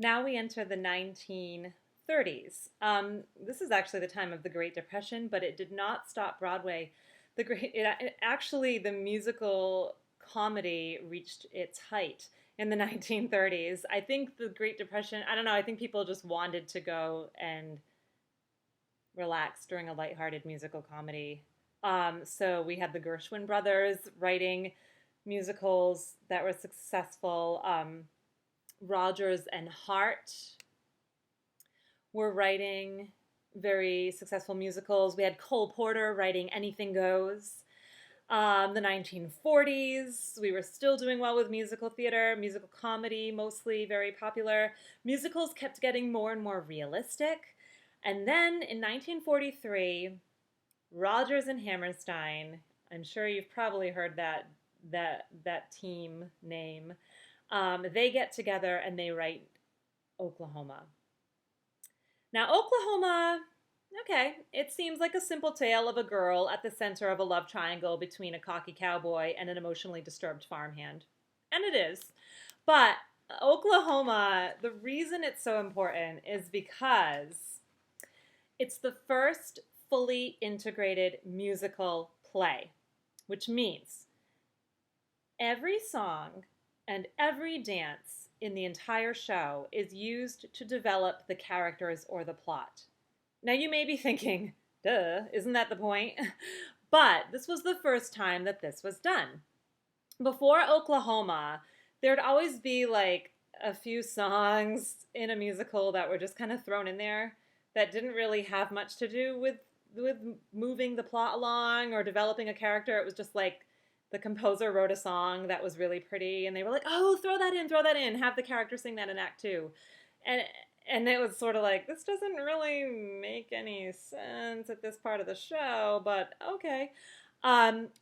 Now we enter the 1930s. This is actually the time of the Great Depression, but it did not stop Broadway. Actually, the musical comedy reached its height in the 1930s. I think the Great Depression, I don't know, I think people just wanted to go and relax during a lighthearted musical comedy. So we had the Gershwin brothers writing musicals that were successful. Rogers and Hart were writing very successful musicals. We had Cole Porter writing Anything Goes. The 1940s, we were still doing well with musical theater, musical comedy, mostly very popular. Musicals kept getting more and more realistic. And then in 1943, Rodgers and Hammerstein, I'm sure you've probably heard that team name. They get together and they write Oklahoma. Now, Oklahoma, okay, it seems like a simple tale of a girl at the center of a love triangle between a cocky cowboy and an emotionally disturbed farmhand. And it is. But Oklahoma, the reason it's so important is because it's the first fully integrated musical play, which means every song and every dance in the entire show is used to develop the characters or the plot. Now you may be thinking, duh, isn't that the point? But this was the first time that this was done. Before Oklahoma, there'd always be like a few songs in a musical that were just kind of thrown in there that didn't really have much to do with moving the plot along or developing a character. It was just like the composer wrote a song that was really pretty and they were like, oh, throw that in, have the character sing that in act two. And it was sort of like, this doesn't really make any sense at this part of the show, but okay.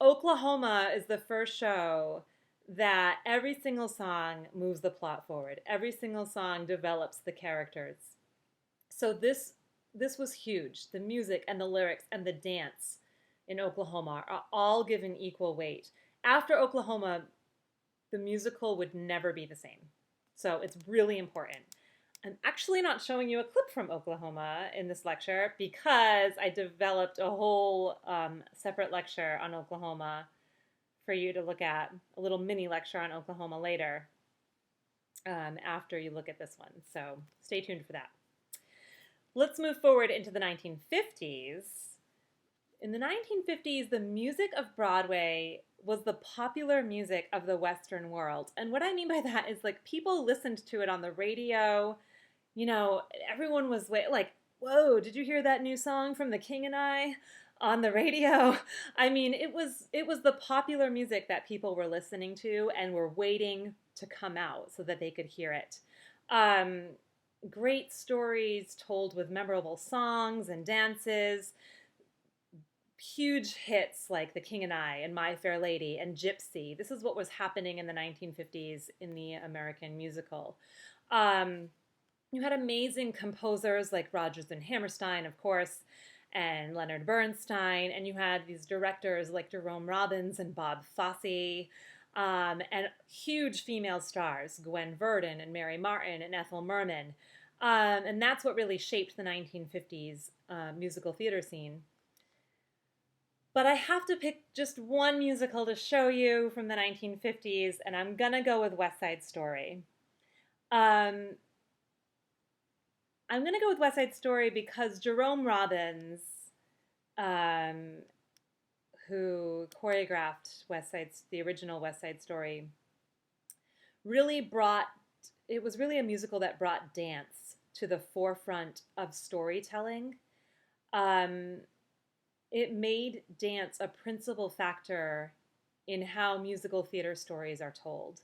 Oklahoma is the first show that every single song moves the plot forward. Every single song develops the characters. So this was huge. The music and the lyrics and the dance in Oklahoma are all given equal weight. After Oklahoma, the musical would never be the same. So it's really important. I'm actually not showing you a clip from Oklahoma in this lecture because I developed a whole separate lecture on Oklahoma for you to look at, a little mini lecture on Oklahoma later after you look at this one. So stay tuned for that. Let's move forward into the 1950s. In the 1950s, the music of Broadway was the popular music of the Western world. And what I mean by that is like people listened to it on the radio. You know, everyone was like, whoa, did you hear that new song from The King and I on the radio? I mean, it was the popular music that people were listening to and were waiting to come out so that they could hear it. Great stories told with memorable songs and dances. Huge hits like The King and I and My Fair Lady and Gypsy. This is what was happening in the 1950s in the American musical. You had amazing composers like Rodgers and Hammerstein, of course, and Leonard Bernstein, and you had these directors like Jerome Robbins and Bob Fosse, and huge female stars, Gwen Verdon and Mary Martin and Ethel Merman. And that's what really shaped the 1950s musical theater scene. But I have to pick just one musical to show you from the 1950s, and I'm going to go with West Side Story. I'm going to go with West Side Story because Jerome Robbins, who choreographed the original West Side Story, it was really a musical that brought dance to the forefront of storytelling. It made dance a principal factor in how musical theater stories are told.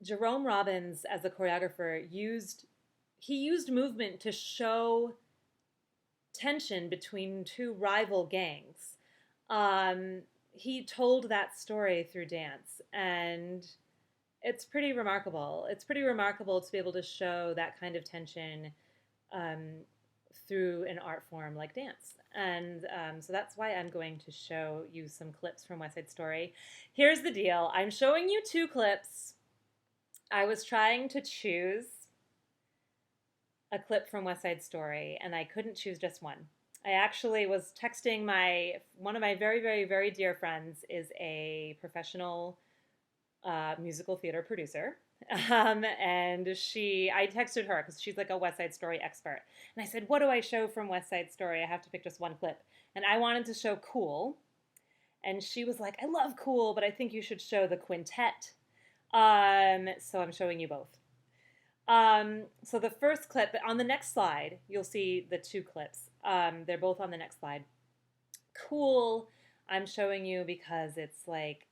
Jerome Robbins, as a choreographer, used movement to show tension between two rival gangs. He told that story through dance, and it's pretty remarkable. It's pretty remarkable to be able to show that kind of tension through an art form like dance. And so that's why I'm going to show you some clips from West Side Story. Here's the deal. I'm showing you two clips. I was trying to choose a clip from West Side Story, and I couldn't choose just one. I actually was texting one of my very, very, very dear friends is a professional musical theater producer. And I texted her because she's like a West Side Story expert. And I said, what do I show from West Side Story? I have to pick just one clip. And I wanted to show Cool. And she was like, I love Cool, but I think you should show the Quintet. So I'm showing you both. So the first clip, on the next slide, you'll see the two clips. They're both on the next slide. Cool, I'm showing you because it's like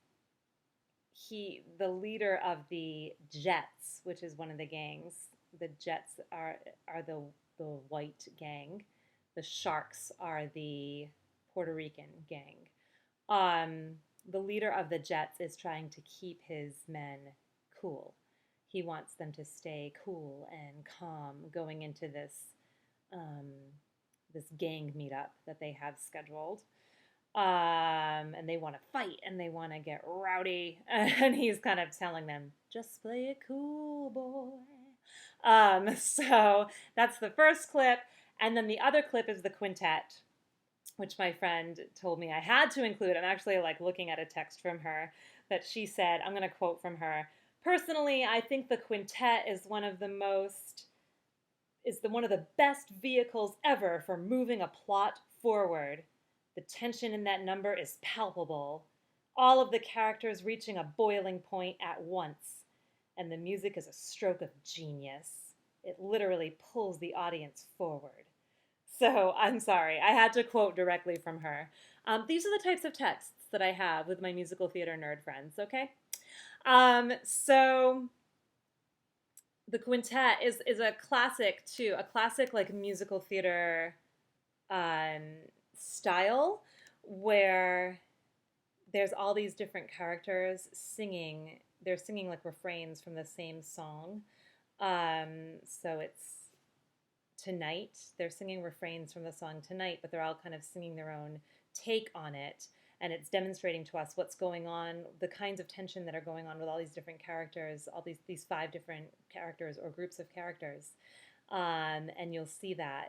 the leader of the Jets, which is one of the gangs. The Jets are the white gang. The Sharks are the Puerto Rican gang. The leader of the Jets is trying to keep his men cool. He wants them to stay cool and calm going into um, this gang meetup that they have scheduled. And they want to fight and they want to get rowdy. And he's kind of telling them, just play it cool, boy. So that's the first clip. And then the other clip is the quintet, which my friend told me I had to include. I'm actually like looking at a text from her that she said, I'm going to quote from her. Personally, I think the quintet is one of the best vehicles ever for moving a plot forward. The tension in that number is palpable. All of the characters reaching a boiling point at once. And the music is a stroke of genius. It literally pulls the audience forward. So I'm sorry, I had to quote directly from her. These are the types of texts that I have with my musical theater nerd friends, okay? So the quintet is a classic too, a classic like musical theater um, style where there's all these different characters singing. They're singing like refrains from the same song. So it's Tonight. They're singing refrains from the song Tonight, but they're all kind of singing their own take on it. And it's demonstrating to us what's going on, the kinds of tension that are going on with all these different characters, all these five different characters or groups of characters. And you'll see that.